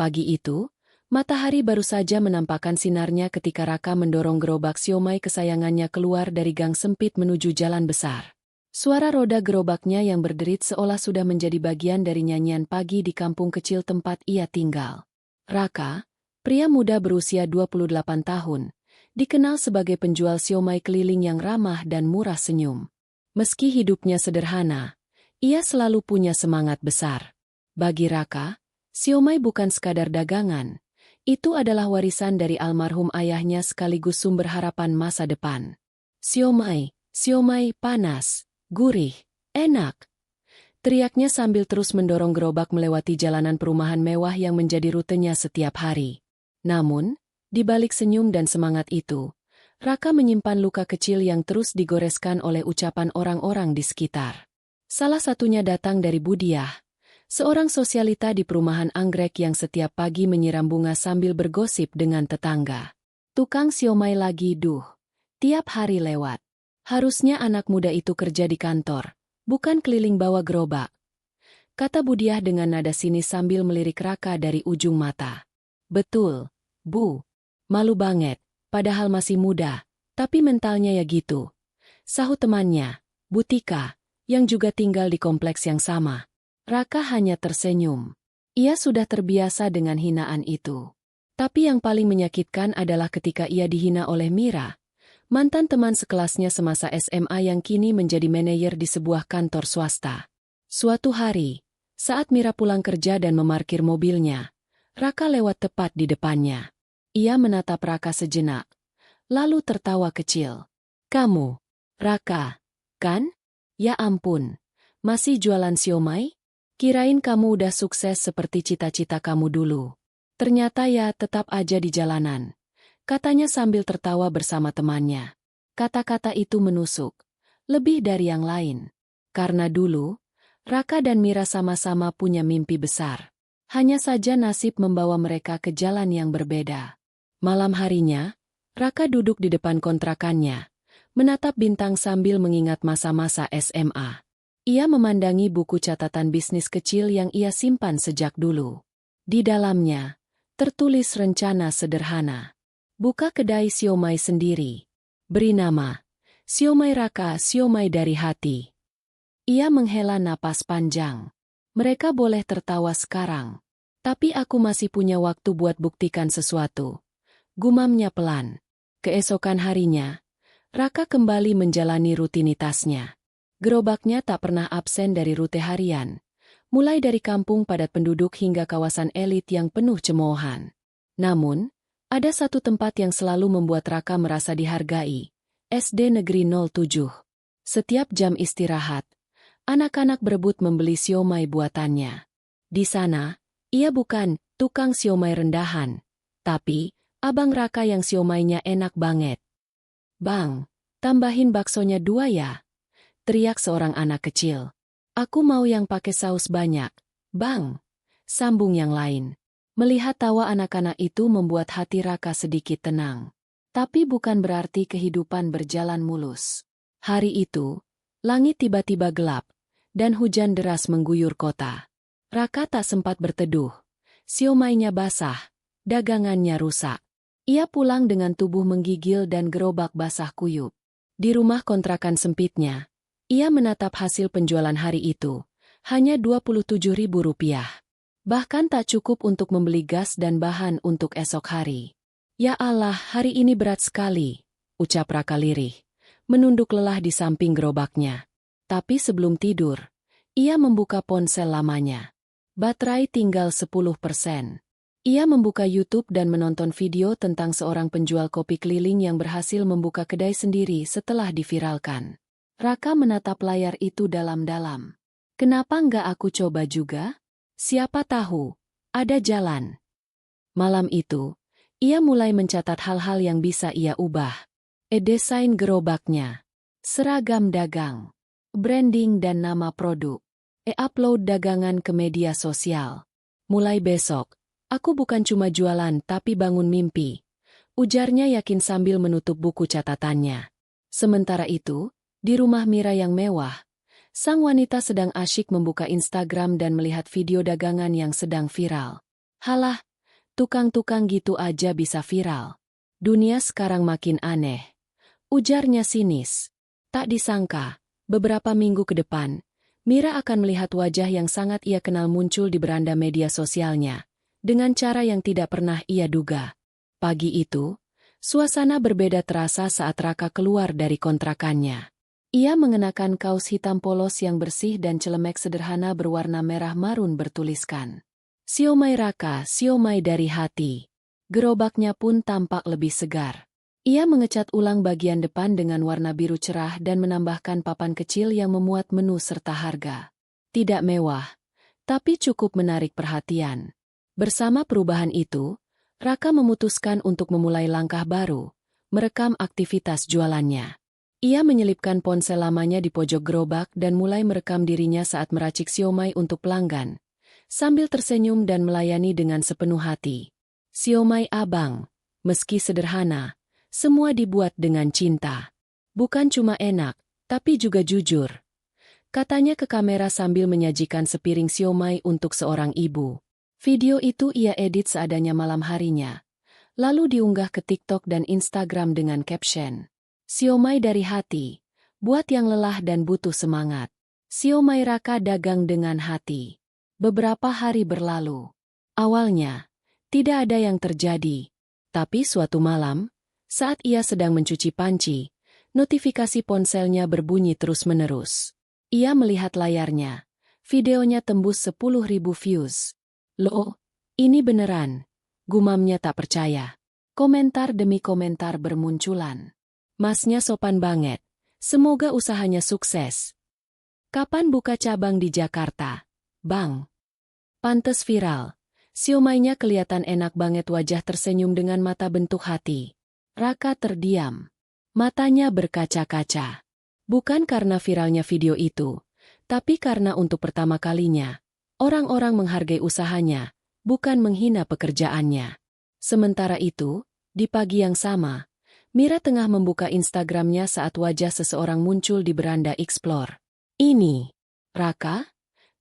Pagi itu, matahari baru saja menampakkan sinarnya ketika Raka mendorong gerobak siomay kesayangannya keluar dari gang sempit menuju jalan besar. Suara roda gerobaknya yang berderit seolah sudah menjadi bagian dari nyanyian pagi di kampung kecil tempat ia tinggal. Raka, pria muda berusia 28 tahun, dikenal sebagai penjual siomay keliling yang ramah dan murah senyum. Meski hidupnya sederhana, ia selalu punya semangat besar. Bagi Raka, siomay bukan sekadar dagangan, itu adalah warisan dari almarhum ayahnya sekaligus sumber harapan masa depan. Siomay, siomay panas, gurih, enak. Teriaknya sambil terus mendorong gerobak melewati jalanan perumahan mewah yang menjadi rutenya setiap hari. Namun, di balik senyum dan semangat itu, Raka menyimpan luka kecil yang terus digoreskan oleh ucapan orang-orang di sekitar. Salah satunya datang dari Budiah, seorang sosialita di perumahan anggrek yang setiap pagi menyiram bunga sambil bergosip dengan tetangga. Tukang siomay lagi tiap hari lewat. Harusnya anak muda itu kerja di kantor, bukan keliling bawa gerobak. Kata Budiah dengan nada sinis sambil melirik Raka dari ujung mata. Betul, Bu. Malu banget, padahal masih muda, tapi mentalnya ya gitu. Sahut temannya, Butika, yang juga tinggal di kompleks yang sama. Raka hanya tersenyum. Ia sudah terbiasa dengan hinaan itu. Tapi yang paling menyakitkan adalah ketika ia dihina oleh Mira, mantan teman sekelasnya semasa SMA yang kini menjadi manajer di sebuah kantor swasta. Suatu hari, saat Mira pulang kerja dan memarkir mobilnya, Raka lewat tepat di depannya. Ia menatap Raka sejenak, lalu tertawa kecil. Kamu, Raka, kan? Ya ampun, masih jualan siomay? Kirain kamu udah sukses seperti cita-cita kamu dulu. Ternyata ya tetap aja di jalanan. Katanya sambil tertawa bersama temannya. Kata-kata itu menusuk. Lebih dari yang lain. Karena dulu, Raka dan Mira sama-sama punya mimpi besar. Hanya saja nasib membawa mereka ke jalan yang berbeda. Malam harinya, Raka duduk di depan kontrakannya, menatap bintang sambil mengingat masa-masa SMA. Ia memandangi buku catatan bisnis kecil yang ia simpan sejak dulu. Di dalamnya, tertulis rencana sederhana. Buka kedai siomay sendiri. Beri nama, Siomay Raka, siomay dari hati. Ia menghela napas panjang. Mereka boleh tertawa sekarang. Tapi aku masih punya waktu buat buktikan sesuatu. Gumamnya pelan. Keesokan harinya, Raka kembali menjalani rutinitasnya. Gerobaknya tak pernah absen dari rute harian, mulai dari kampung padat penduduk hingga kawasan elit yang penuh cemoohan. Namun, ada satu tempat yang selalu membuat Raka merasa dihargai, SD Negeri 07. Setiap jam istirahat, anak-anak berebut membeli siomay buatannya. Di sana, ia bukan tukang siomay rendahan, tapi Abang Raka yang siomaynya enak banget. Bang, tambahin baksonya 2 ya. Teriak seorang anak kecil. Aku mau yang pakai saus banyak. Bang, sambung yang lain. Melihat tawa anak-anak itu membuat hati Raka sedikit tenang. Tapi bukan berarti kehidupan berjalan mulus. Hari itu, langit tiba-tiba gelap, dan hujan deras mengguyur kota. Raka tak sempat berteduh. Siomaynya basah, dagangannya rusak. Ia pulang dengan tubuh menggigil dan gerobak basah kuyup. Di rumah kontrakan sempitnya, ia menatap hasil penjualan hari itu, hanya Rp27.000. Bahkan tak cukup untuk membeli gas dan bahan untuk esok hari. Ya Allah, hari ini berat sekali, ucap Raka lirih, menunduk lelah di samping gerobaknya. Tapi sebelum tidur, ia membuka ponsel lamanya. Baterai tinggal 10%. Ia membuka YouTube dan menonton video tentang seorang penjual kopi keliling yang berhasil membuka kedai sendiri setelah diviralkan. Raka menatap layar itu dalam-dalam. Kenapa nggak aku coba juga? Siapa tahu, ada jalan. Malam itu, ia mulai mencatat hal-hal yang bisa ia ubah. Desain gerobaknya, seragam dagang, branding dan nama produk. Upload dagangan ke media sosial. Mulai besok, aku bukan cuma jualan tapi bangun mimpi. Ujarnya yakin sambil menutup buku catatannya. Sementara itu, di rumah Mira yang mewah, sang wanita sedang asyik membuka Instagram dan melihat video dagangan yang sedang viral. Halah, Tukang-tukang gitu aja bisa viral. Dunia sekarang makin aneh. Ujarnya sinis. Tak disangka, beberapa minggu ke depan, Mira akan melihat wajah yang sangat ia kenal muncul di beranda media sosialnya, dengan cara yang tidak pernah ia duga. Pagi itu, suasana berbeda terasa saat Raka keluar dari kontrakannya. Ia mengenakan kaos hitam polos yang bersih dan celemek sederhana berwarna merah marun bertuliskan "Siomay Raka, siomay dari hati." Gerobaknya pun tampak lebih segar. Ia mengecat ulang bagian depan dengan warna biru cerah dan menambahkan papan kecil yang memuat menu serta harga. Tidak mewah, tapi cukup menarik perhatian. Bersama perubahan itu, Raka memutuskan untuk memulai langkah baru, merekam aktivitas jualannya. Ia menyelipkan ponsel lamanya di pojok gerobak dan mulai merekam dirinya saat meracik siomay untuk pelanggan, sambil tersenyum dan melayani dengan sepenuh hati. "Siomay abang, meski sederhana, semua dibuat dengan cinta. Bukan cuma enak, tapi juga jujur," katanya ke kamera sambil menyajikan sepiring siomay untuk seorang ibu. Video itu ia edit seadanya malam harinya, lalu diunggah ke TikTok dan Instagram dengan caption, "Siomay dari hati, buat yang lelah dan butuh semangat." Siomay Raka dagang dengan hati. Beberapa hari berlalu. Awalnya, tidak ada yang terjadi. Tapi suatu malam, saat ia sedang mencuci panci, notifikasi ponselnya berbunyi terus-menerus. Ia melihat layarnya. Videonya tembus 10.000 views. "Loh, ini beneran?" gumamnya tak percaya. Komentar demi komentar bermunculan. "Masnya sopan banget. Semoga usahanya sukses. Kapan buka cabang di Jakarta, Bang? Pantes viral. Siomaynya kelihatan enak banget." Wajah tersenyum dengan mata bentuk hati. Raka terdiam. Matanya berkaca-kaca. Bukan karena viralnya video itu, tapi karena untuk pertama kalinya, orang-orang menghargai usahanya, bukan menghina pekerjaannya. Sementara itu, di pagi yang sama, Mira tengah membuka Instagramnya saat wajah seseorang muncul di beranda Explore. "Ini Raka?"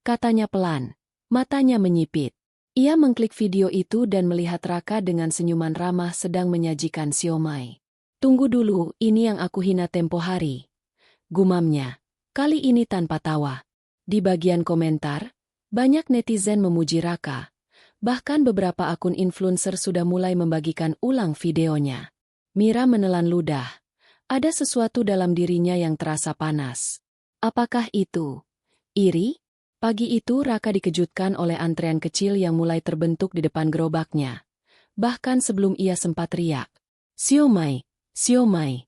katanya pelan, matanya menyipit. Ia mengklik video itu dan melihat Raka dengan senyuman ramah sedang menyajikan siomay. "Tunggu dulu, ini yang aku hina tempo hari," gumamnya, kali ini tanpa tawa. Di bagian komentar, banyak netizen memuji Raka. Bahkan beberapa akun influencer sudah mulai membagikan ulang videonya. Mira menelan ludah. Ada sesuatu dalam dirinya yang terasa panas. Apakah itu iri? Pagi itu Raka dikejutkan oleh antrean kecil yang mulai terbentuk di depan gerobaknya. Bahkan sebelum ia sempat teriak, "Siomay, siomay."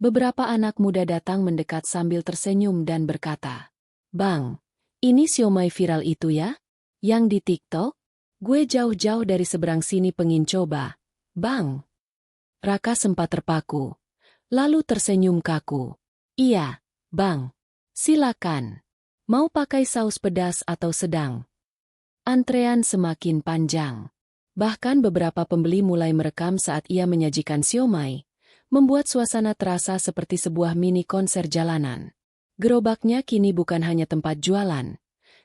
Beberapa anak muda datang mendekat sambil tersenyum dan berkata, "Bang, ini siomay viral itu ya? Yang di TikTok? Gue jauh-jauh dari seberang sini pengen coba, Bang." Raka sempat terpaku, lalu tersenyum kaku. "Iya, Bang. Silakan. Mau pakai saus pedas atau sedang?" Antrean semakin panjang. Bahkan beberapa pembeli mulai merekam saat ia menyajikan siomay, membuat suasana terasa seperti sebuah mini konser jalanan. Gerobaknya kini bukan hanya tempat jualan,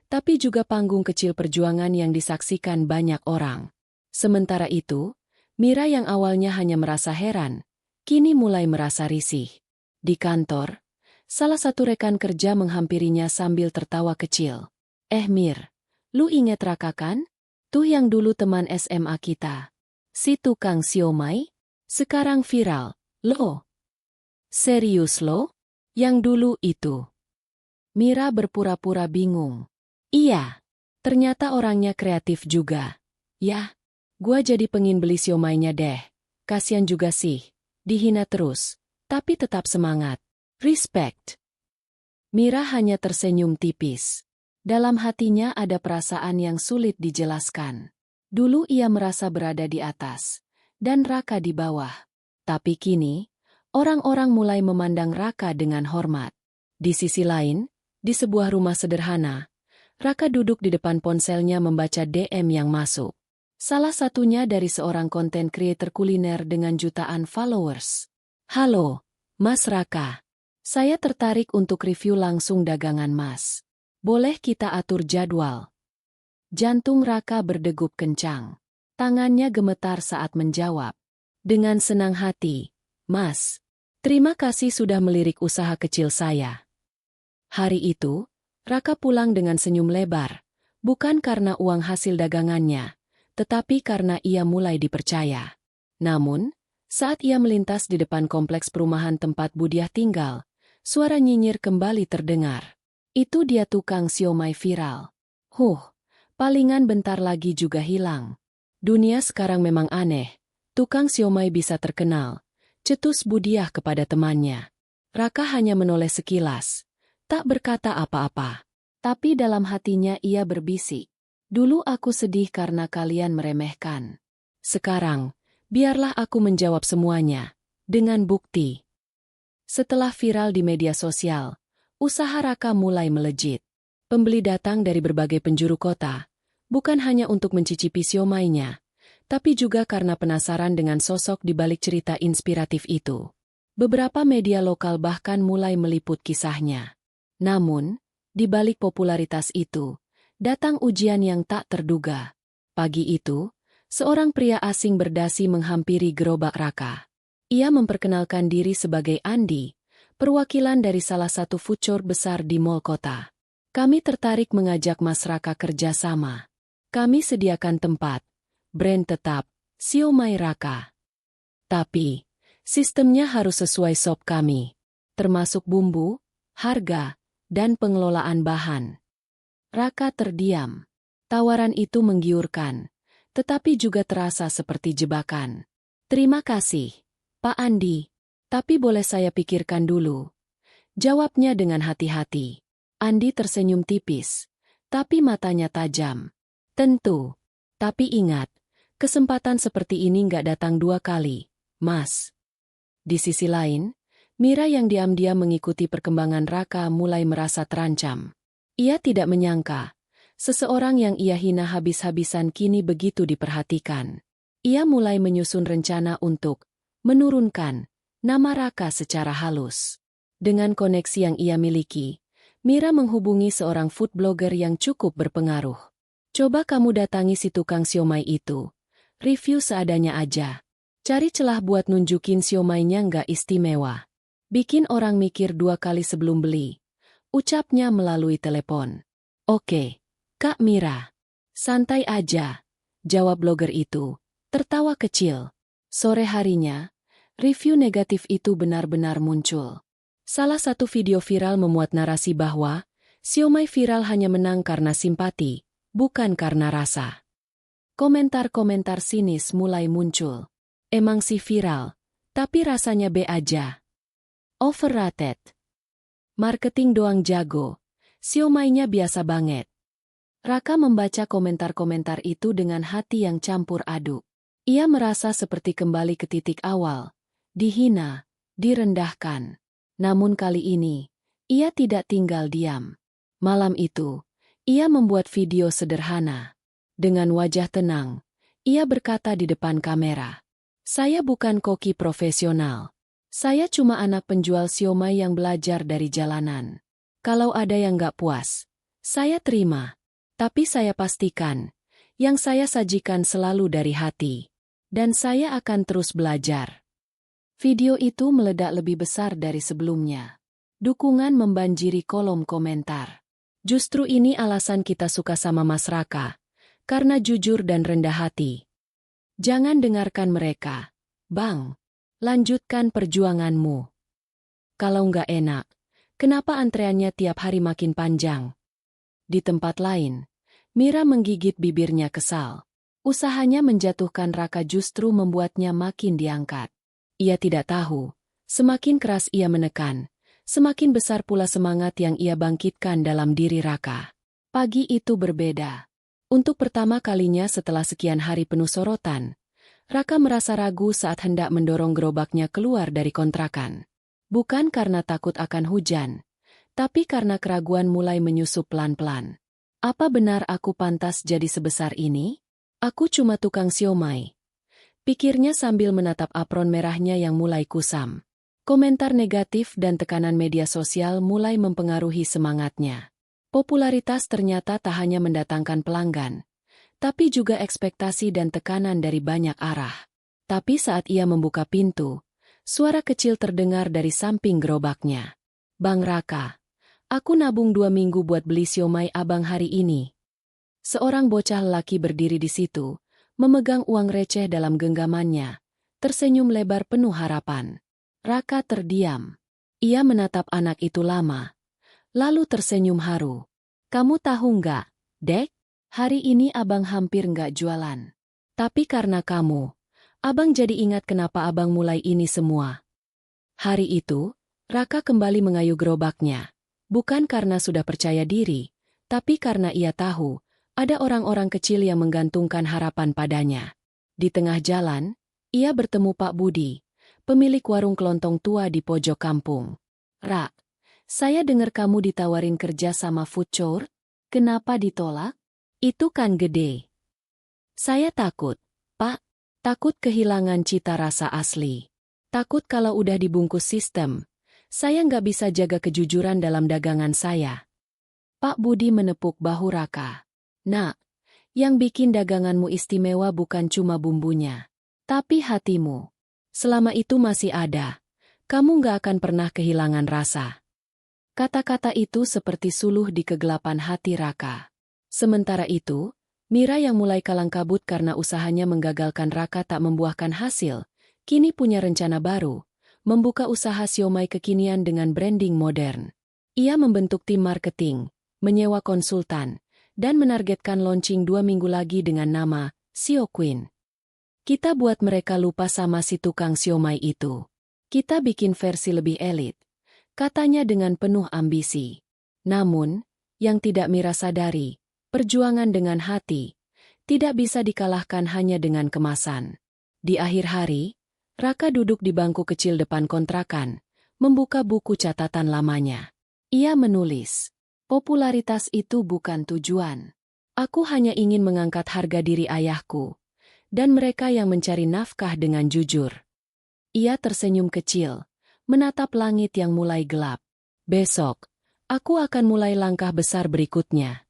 tapi juga panggung kecil perjuangan yang disaksikan banyak orang. Sementara itu, Mira yang awalnya hanya merasa heran, kini mulai merasa risih. Di kantor, salah satu rekan kerja menghampirinya sambil tertawa kecil. Mir, lu inget Raka kan? Tuh yang dulu teman SMA kita. Si tukang siomay? Sekarang viral, lo." "Serius lo? Yang dulu itu?" Mira berpura-pura bingung. "Iya, ternyata orangnya kreatif juga. Yah, gua jadi pengen beli siomaynya deh. Kasian juga sih, dihina terus, tapi tetap semangat. Respect." Mira hanya tersenyum tipis. Dalam hatinya ada perasaan yang sulit dijelaskan. Dulu ia merasa berada di atas, dan Raka di bawah. Tapi kini, orang-orang mulai memandang Raka dengan hormat. Di sisi lain, di sebuah rumah sederhana, Raka duduk di depan ponselnya membaca DM yang masuk. Salah satunya dari seorang konten creator kuliner dengan jutaan followers. "Halo, Mas Raka. Saya tertarik untuk review langsung dagangan Mas. Boleh kita atur jadwal?" Jantung Raka berdegup kencang. Tangannya gemetar saat menjawab. Dengan senang hati, Mas. Terima kasih sudah melirik usaha kecil saya. Hari itu, Raka pulang dengan senyum lebar. Bukan karena uang hasil dagangannya, tetapi karena ia mulai dipercaya. Namun, saat ia melintas di depan kompleks perumahan tempat Budiah tinggal, suara nyinyir kembali terdengar. Itu dia tukang siomay viral. Palingan bentar lagi juga hilang. Dunia sekarang memang aneh. Tukang siomay bisa terkenal. Cetus Budiah kepada temannya. Raka hanya menoleh sekilas. Tak berkata apa-apa. Tapi dalam hatinya ia berbisik. Dulu aku sedih karena kalian meremehkan. Sekarang, biarlah aku menjawab semuanya. Dengan bukti. Setelah viral di media sosial, usaha Raka mulai melejit. Pembeli datang dari berbagai penjuru kota. Bukan hanya untuk mencicipi siomaynya, tapi juga karena penasaran dengan sosok di balik cerita inspiratif itu. Beberapa media lokal bahkan mulai meliput kisahnya. Namun, di balik popularitas itu, datang ujian yang tak terduga. Pagi itu, seorang pria asing berdasi menghampiri gerobak Raka. Ia memperkenalkan diri sebagai Andi, perwakilan dari salah satu food court besar di mall kota. Kami tertarik mengajak Mas Raka kerja sama. Kami sediakan tempat, brand tetap, siomay Raka. Tapi, sistemnya harus sesuai SOP kami, termasuk bumbu, harga, dan pengelolaan bahan. Raka terdiam. Tawaran itu menggiurkan, tetapi juga terasa seperti jebakan. Terima kasih, Pak Andi, tapi boleh saya pikirkan dulu. Jawabnya dengan hati-hati. Andi tersenyum tipis, tapi matanya tajam. Tentu, tapi ingat, kesempatan seperti ini nggak datang 2 kali, Mas. Di sisi lain, Mira yang diam-diam mengikuti perkembangan Raka mulai merasa terancam. Ia tidak menyangka, seseorang yang ia hina habis-habisan kini begitu diperhatikan. Ia mulai menyusun rencana untuk menurunkan nama Raka secara halus. Dengan koneksi yang ia miliki, Mira menghubungi seorang food blogger yang cukup berpengaruh. Coba kamu datangi si tukang siomay itu. Review seadanya aja. Cari celah buat nunjukin siomaynya nggak istimewa. Bikin orang mikir 2 kali sebelum beli. Ucapnya melalui telepon. Oke, Kak Mira. Santai aja, jawab blogger itu, tertawa kecil. Sore harinya, review negatif itu benar-benar muncul. Salah satu video viral memuat narasi bahwa siomay viral hanya menang karena simpati, bukan karena rasa. Komentar-komentar sinis mulai muncul. Emang sih viral, tapi rasanya B aja. Overrated. Marketing doang jago, siomaynya biasa banget. Raka membaca komentar-komentar itu dengan hati yang campur aduk. Ia merasa seperti kembali ke titik awal, dihina, direndahkan. Namun kali ini, ia tidak tinggal diam. Malam itu, ia membuat video sederhana. Dengan wajah tenang, ia berkata di depan kamera, "Saya bukan koki profesional. Saya cuma anak penjual siomay yang belajar dari jalanan. Kalau ada yang nggak puas, saya terima. Tapi saya pastikan, yang saya sajikan selalu dari hati. Dan saya akan terus belajar." Video itu meledak lebih besar dari sebelumnya. Dukungan membanjiri kolom komentar. Justru ini alasan kita suka sama Mas Raka. Karena jujur dan rendah hati. Jangan dengarkan mereka, Bang. Lanjutkan perjuanganmu. Kalau nggak enak, kenapa antreannya tiap hari makin panjang? Di tempat lain, Mira menggigit bibirnya kesal. Usahanya menjatuhkan Raka justru membuatnya makin diangkat. Ia tidak tahu, semakin keras ia menekan, semakin besar pula semangat yang ia bangkitkan dalam diri Raka. Pagi itu berbeda. Untuk pertama kalinya setelah sekian hari penuh sorotan, Raka merasa ragu saat hendak mendorong gerobaknya keluar dari kontrakan. Bukan karena takut akan hujan, tapi karena keraguan mulai menyusup pelan-pelan. Apa benar aku pantas jadi sebesar ini? Aku cuma tukang siomay. Pikirnya sambil menatap apron merahnya yang mulai kusam. Komentar negatif dan tekanan media sosial mulai mempengaruhi semangatnya. Popularitas ternyata tak hanya mendatangkan pelanggan, tapi juga ekspektasi dan tekanan dari banyak arah. Tapi saat ia membuka pintu, suara kecil terdengar dari samping gerobaknya. "Bang Raka, aku nabung 2 minggu buat beli siomay abang hari ini." Seorang bocah lelaki berdiri di situ, memegang uang receh dalam genggamannya, tersenyum lebar penuh harapan. Raka terdiam. Ia menatap anak itu lama, lalu tersenyum haru. "Kamu tahu nggak, Dek? Hari ini abang hampir nggak jualan. Tapi karena kamu, abang jadi ingat kenapa abang mulai ini semua." Hari itu, Raka kembali mengayuh gerobaknya. Bukan karena sudah percaya diri, tapi karena ia tahu, ada orang-orang kecil yang menggantungkan harapan padanya. Di tengah jalan, ia bertemu Pak Budi, pemilik warung kelontong tua di pojok kampung. "Rak, saya dengar kamu ditawarin kerja sama food chore. Kenapa ditolak? Itu kan gede." "Saya takut, Pak. Takut kehilangan cita rasa asli. Takut kalau udah dibungkus sistem, saya nggak bisa jaga kejujuran dalam dagangan saya." Pak Budi menepuk bahu Raka. "Nak, yang bikin daganganmu istimewa bukan cuma bumbunya, tapi hatimu. Selama itu masih ada, kamu nggak akan pernah kehilangan rasa." Kata-kata itu seperti suluh di kegelapan hati Raka. Sementara itu, Mira yang mulai kalang kabut karena usahanya menggagalkan Raka tak membuahkan hasil, kini punya rencana baru, membuka usaha siomay kekinian dengan branding modern. Ia membentuk tim marketing, menyewa konsultan, dan menargetkan launching 2 minggu lagi dengan nama Sio Queen. "Kita buat mereka lupa sama si tukang siomay itu. Kita bikin versi lebih elit," katanya dengan penuh ambisi. Namun, yang tidak Mira sadari, perjuangan dengan hati tidak bisa dikalahkan hanya dengan kemasan. Di akhir hari, Raka duduk di bangku kecil depan kontrakan, membuka buku catatan lamanya. Ia menulis, "Popularitas itu bukan tujuan. Aku hanya ingin mengangkat harga diri ayahku dan mereka yang mencari nafkah dengan jujur." Ia tersenyum kecil, menatap langit yang mulai gelap. "Besok, aku akan mulai langkah besar berikutnya."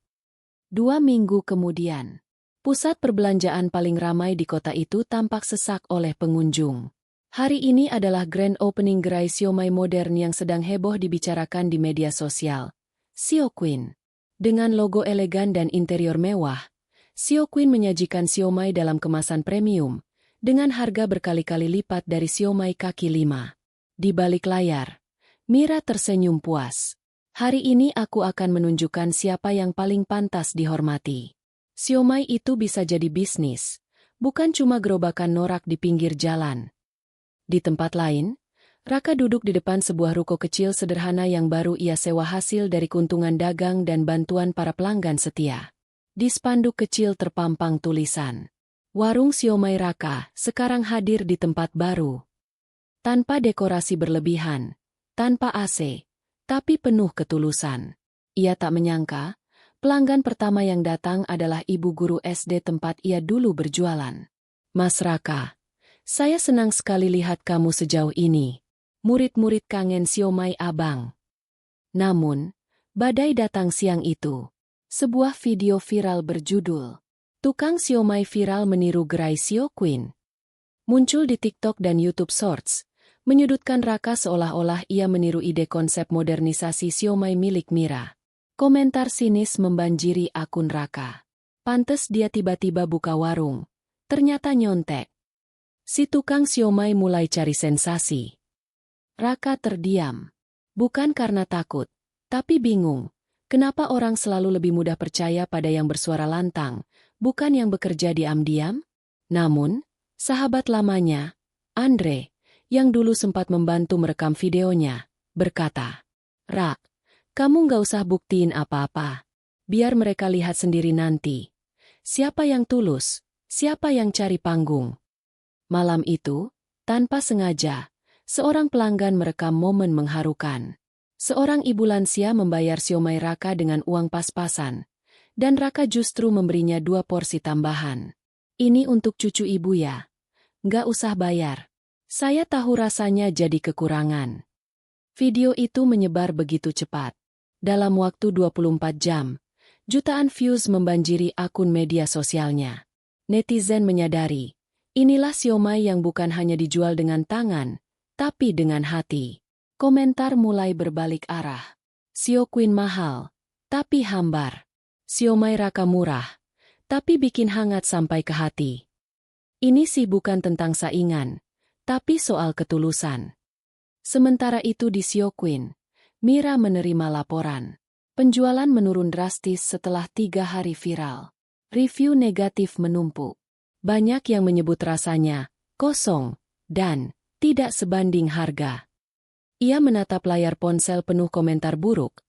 2 minggu kemudian, pusat perbelanjaan paling ramai di kota itu tampak sesak oleh pengunjung. Hari ini adalah grand opening gerai siomay modern yang sedang heboh dibicarakan di media sosial, Sio Queen. Dengan logo elegan dan interior mewah, Sio Queen menyajikan siomay dalam kemasan premium, dengan harga berkali-kali lipat dari siomay kaki 5. Di balik layar, Mira tersenyum puas. "Hari ini aku akan menunjukkan siapa yang paling pantas dihormati." Siomay itu bisa jadi bisnis, bukan cuma gerobakan norak di pinggir jalan. Di tempat lain, Raka duduk di depan sebuah ruko kecil sederhana yang baru ia sewa hasil dari keuntungan dagang dan bantuan para pelanggan setia. Di spanduk kecil terpampang tulisan, "Warung siomay Raka sekarang hadir di tempat baru." Tanpa dekorasi berlebihan, tanpa AC, tapi penuh ketulusan. Ia tak menyangka, pelanggan pertama yang datang adalah ibu guru SD tempat ia dulu berjualan. "Mas Raka, saya senang sekali lihat kamu sejauh ini. Murid-murid kangen siomay abang." Namun, badai datang siang itu. Sebuah video viral berjudul, "Tukang siomay viral meniru gerai Sio Queen." Muncul di TikTok dan YouTube Shorts, menyudutkan Raka seolah-olah ia meniru ide konsep modernisasi siomay milik Mira. Komentar sinis membanjiri akun Raka. "Pantes dia tiba-tiba buka warung. Ternyata nyontek. Si tukang siomay mulai cari sensasi." Raka terdiam. Bukan karena takut, tapi bingung. Kenapa orang selalu lebih mudah percaya pada yang bersuara lantang, bukan yang bekerja diam-diam? Namun, sahabat lamanya, Andre, yang dulu sempat membantu merekam videonya, berkata, "Rak, kamu nggak usah buktiin apa-apa. Biar mereka lihat sendiri nanti. Siapa yang tulus, siapa yang cari panggung." Malam itu, tanpa sengaja, seorang pelanggan merekam momen mengharukan. Seorang ibu lansia membayar siomay Raka dengan uang pas-pasan, dan Raka justru memberinya 2 porsi tambahan. "Ini untuk cucu ibu ya. Nggak usah bayar. Saya tahu rasanya jadi kekurangan." Video itu menyebar begitu cepat. Dalam waktu 24 jam, Jutaan views membanjiri akun media sosialnya. Netizen menyadari, inilah siomay yang bukan hanya dijual dengan tangan, tapi dengan hati. Komentar mulai berbalik arah. Sio Queen mahal, tapi hambar. Siomay Raka murah, tapi bikin hangat sampai ke hati. Ini sih bukan tentang saingan, tapi soal ketulusan. Sementara itu di Sio Queen, Mira menerima laporan. Penjualan menurun drastis setelah 3 hari viral. Review negatif menumpuk. Banyak yang menyebut rasanya kosong dan tidak sebanding harga. Ia menatap layar ponsel penuh komentar buruk,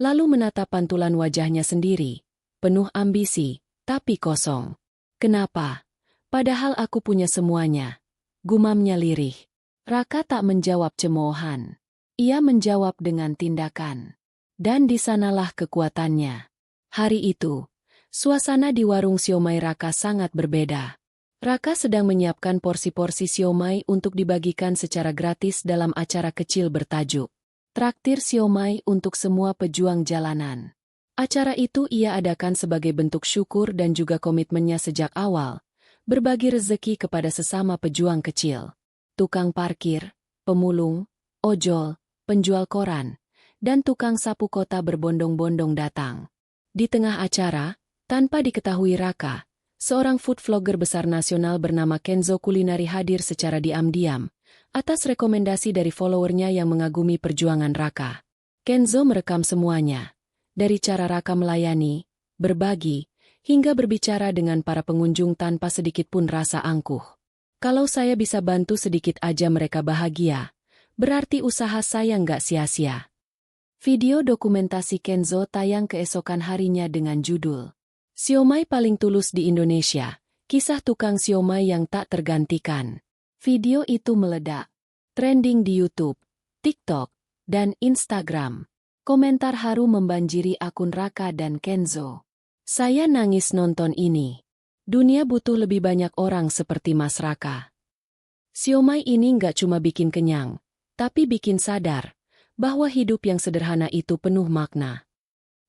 lalu menatap pantulan wajahnya sendiri, penuh ambisi, tapi kosong. Kenapa? Padahal aku punya semuanya. Gumamnya lirih. Raka tak menjawab cemoohan. Ia menjawab dengan tindakan. Dan di sanalah kekuatannya. Hari itu, suasana di warung siomay Raka sangat berbeda. Raka sedang menyiapkan porsi-porsi siomay untuk dibagikan secara gratis dalam acara kecil bertajuk Traktir Siomay untuk semua pejuang jalanan. Acara itu ia adakan sebagai bentuk syukur dan juga komitmennya sejak awal, berbagi rezeki kepada sesama pejuang kecil. Tukang parkir, pemulung, ojol, penjual koran, dan tukang sapu kota berbondong-bondong datang. Di tengah acara, tanpa diketahui Raka, seorang food vlogger besar nasional bernama Kenzo Kulinari hadir secara diam-diam, atas rekomendasi dari followernya yang mengagumi perjuangan Raka. Kenzo merekam semuanya, dari cara Raka melayani, berbagi, hingga berbicara dengan para pengunjung tanpa sedikit pun rasa angkuh. Kalau saya bisa bantu sedikit aja mereka bahagia, berarti usaha saya nggak sia-sia. Video dokumentasi Kenzo tayang keesokan harinya dengan judul Siomay Paling Tulus di Indonesia, Kisah Tukang Siomay yang Tak Tergantikan. Video itu meledak, trending di YouTube, TikTok, dan Instagram. Komentar haru membanjiri akun Raka dan Kenzo. Saya nangis nonton ini. Dunia butuh lebih banyak orang seperti Mas Raka. Siomay ini nggak cuma bikin kenyang, tapi bikin sadar bahwa hidup yang sederhana itu penuh makna.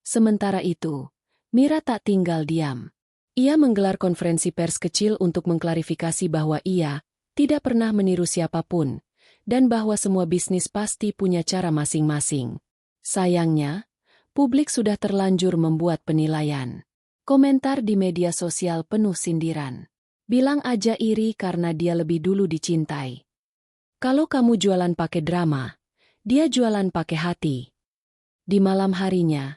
Sementara itu, Mira tak tinggal diam. Ia menggelar konferensi pers kecil untuk mengklarifikasi bahwa ia tidak pernah meniru siapapun, dan bahwa semua bisnis pasti punya cara masing-masing. Sayangnya, publik sudah terlanjur membuat penilaian. Komentar di media sosial penuh sindiran. Bilang aja iri karena dia lebih dulu dicintai. Kalau kamu jualan pakai drama, dia jualan pakai hati. Di malam harinya,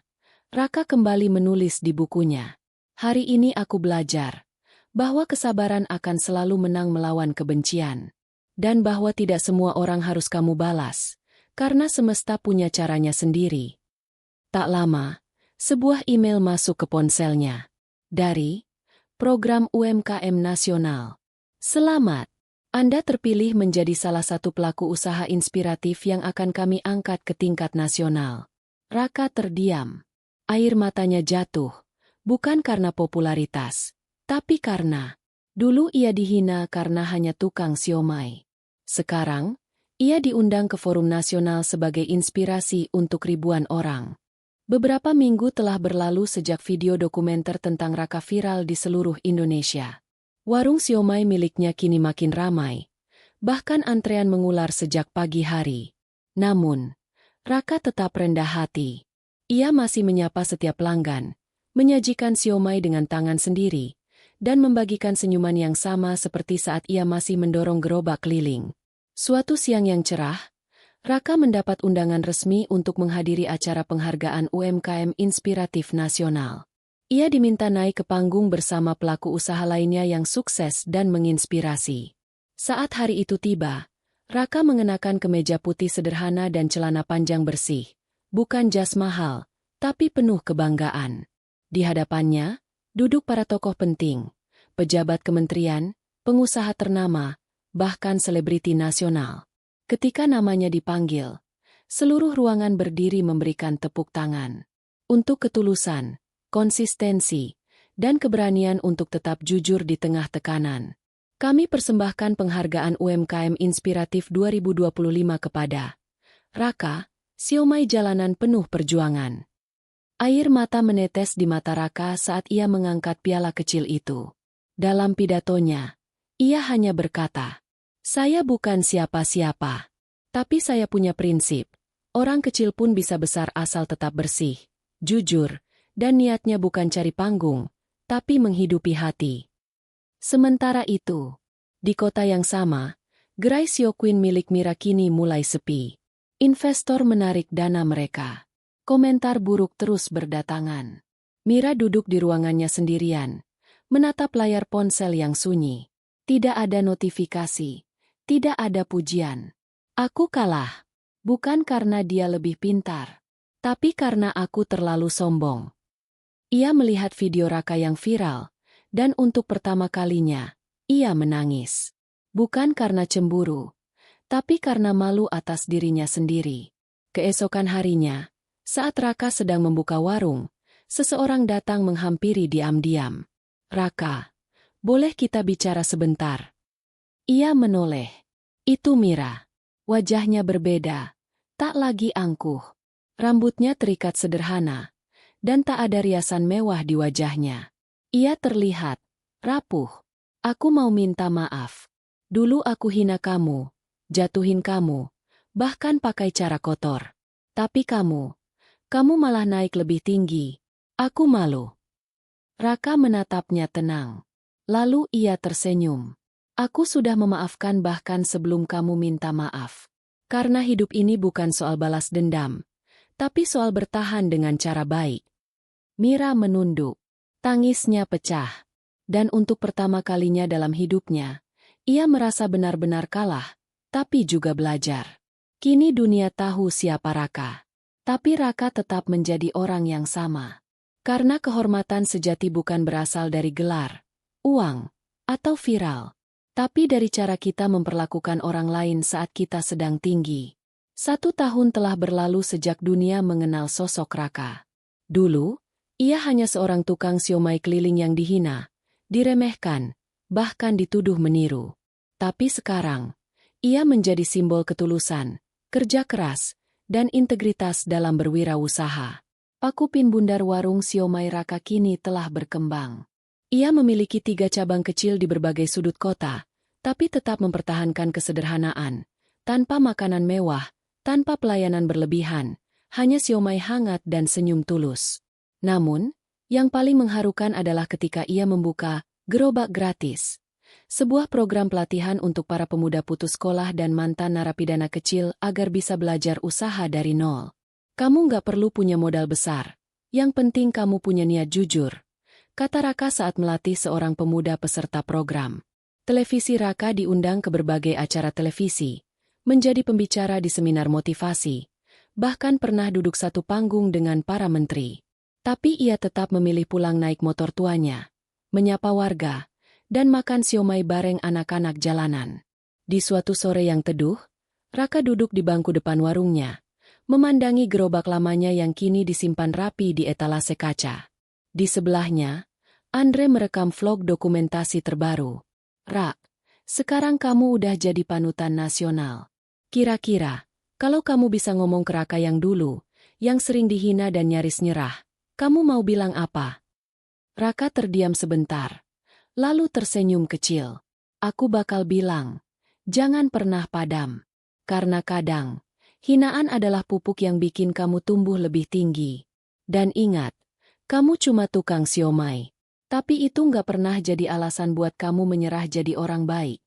Raka kembali menulis di bukunya. Hari ini aku belajar bahwa kesabaran akan selalu menang melawan kebencian. Dan bahwa tidak semua orang harus kamu balas, karena semesta punya caranya sendiri. Tak lama, sebuah email masuk ke ponselnya. Dari Program UMKM Nasional. Selamat! Anda terpilih menjadi salah satu pelaku usaha inspiratif yang akan kami angkat ke tingkat nasional. Raka terdiam. Air matanya jatuh, bukan karena popularitas, tapi karena dulu ia dihina karena hanya tukang siomay. Sekarang, ia diundang ke forum nasional sebagai inspirasi untuk ribuan orang. Beberapa minggu telah berlalu sejak video dokumenter tentang Raka viral di seluruh Indonesia. Warung siomay miliknya kini makin ramai, bahkan antrean mengular sejak pagi hari. Namun, Raka tetap rendah hati. Ia masih menyapa setiap pelanggan, menyajikan siomay dengan tangan sendiri, dan membagikan senyuman yang sama seperti saat ia masih mendorong gerobak keliling. Suatu siang yang cerah, Raka mendapat undangan resmi untuk menghadiri acara penghargaan UMKM Inspiratif Nasional. Ia diminta naik ke panggung bersama pelaku usaha lainnya yang sukses dan menginspirasi. Saat hari itu tiba, Raka mengenakan kemeja putih sederhana dan celana panjang bersih, bukan jas mahal, tapi penuh kebanggaan. Di hadapannya, duduk para tokoh penting, pejabat kementerian, pengusaha ternama, bahkan selebriti nasional. Ketika namanya dipanggil, seluruh ruangan berdiri memberikan tepuk tangan. Untuk ketulusan, konsistensi, dan keberanian untuk tetap jujur di tengah tekanan. Kami persembahkan penghargaan UMKM Inspiratif 2025 kepada Raka, siomay jalanan penuh perjuangan. Air mata menetes di mata Raka saat ia mengangkat piala kecil itu. Dalam pidatonya, ia hanya berkata, "Saya bukan siapa-siapa. Tapi saya punya prinsip. Orang kecil pun bisa besar asal tetap bersih, jujur, dan niatnya bukan cari panggung, tapi menghidupi hati." Sementara itu, di kota yang sama, gerai Xiaoquin milik Mira kini mulai sepi. Investor menarik dana mereka. Komentar buruk terus berdatangan. Mira duduk di ruangannya sendirian, menatap layar ponsel yang sunyi. Tidak ada notifikasi, tidak ada pujian. Aku kalah, bukan karena dia lebih pintar, tapi karena aku terlalu sombong. Ia melihat video Raka yang viral, dan untuk pertama kalinya, ia menangis. Bukan karena cemburu, tapi karena malu atas dirinya sendiri. Keesokan harinya, saat Raka sedang membuka warung, seseorang datang menghampiri diam-diam. "Raka, boleh kita bicara sebentar?" Ia menoleh. Itu Mira. Wajahnya berbeda, tak lagi angkuh. Rambutnya terikat sederhana, dan tak ada riasan mewah di wajahnya. Ia terlihat rapuh. "Aku mau minta maaf. Dulu aku hina kamu, jatuhin kamu, bahkan pakai cara kotor. Tapi kamu malah naik lebih tinggi. Aku malu." Raka menatapnya tenang. Lalu ia tersenyum. "Aku sudah memaafkan bahkan sebelum kamu minta maaf. Karena hidup ini bukan soal balas dendam, tapi soal bertahan dengan cara baik." Mira menunduk. Tangisnya pecah. Dan untuk pertama kalinya dalam hidupnya, ia merasa benar-benar kalah, tapi juga belajar. Kini dunia tahu siapa Raka. Tapi Raka tetap menjadi orang yang sama. Karena kehormatan sejati bukan berasal dari gelar, uang, atau viral. Tapi dari cara kita memperlakukan orang lain saat kita sedang tinggi. 1 tahun telah berlalu sejak dunia mengenal sosok Raka. Dulu, ia hanya seorang tukang siomay keliling yang dihina, diremehkan, bahkan dituduh meniru. Tapi sekarang, ia menjadi simbol ketulusan, kerja keras, dan integritas dalam berwirausaha. Pakupin Bundar warung siomay Raka kini telah berkembang. Ia memiliki 3 cabang kecil di berbagai sudut kota, tapi tetap mempertahankan kesederhanaan, tanpa makanan mewah, tanpa pelayanan berlebihan, hanya siomay hangat dan senyum tulus. Namun, yang paling mengharukan adalah ketika ia membuka gerobak gratis. Sebuah program pelatihan untuk para pemuda putus sekolah dan mantan narapidana kecil agar bisa belajar usaha dari nol. "Kamu nggak perlu punya modal besar. Yang penting kamu punya niat jujur," kata Raka saat melatih seorang pemuda peserta program. Televisi Raka diundang ke berbagai acara televisi, menjadi pembicara di seminar motivasi, bahkan pernah duduk satu panggung dengan para menteri. Tapi ia tetap memilih pulang naik motor tuanya, menyapa warga, dan makan siomay bareng anak-anak jalanan. Di suatu sore yang teduh, Raka duduk di bangku depan warungnya, memandangi gerobak lamanya yang kini disimpan rapi di etalase kaca. Di sebelahnya, Andre merekam vlog dokumentasi terbaru. "Rak, sekarang kamu udah jadi panutan nasional. Kira-kira, kalau kamu bisa ngomong ke Raka yang dulu, yang sering dihina dan nyaris nyerah, kamu mau bilang apa?" Raka terdiam sebentar, lalu tersenyum kecil. "Aku bakal bilang, jangan pernah padam. Karena kadang, hinaan adalah pupuk yang bikin kamu tumbuh lebih tinggi. Dan ingat, kamu cuma tukang siomay. Tapi itu nggak pernah jadi alasan buat kamu menyerah jadi orang baik."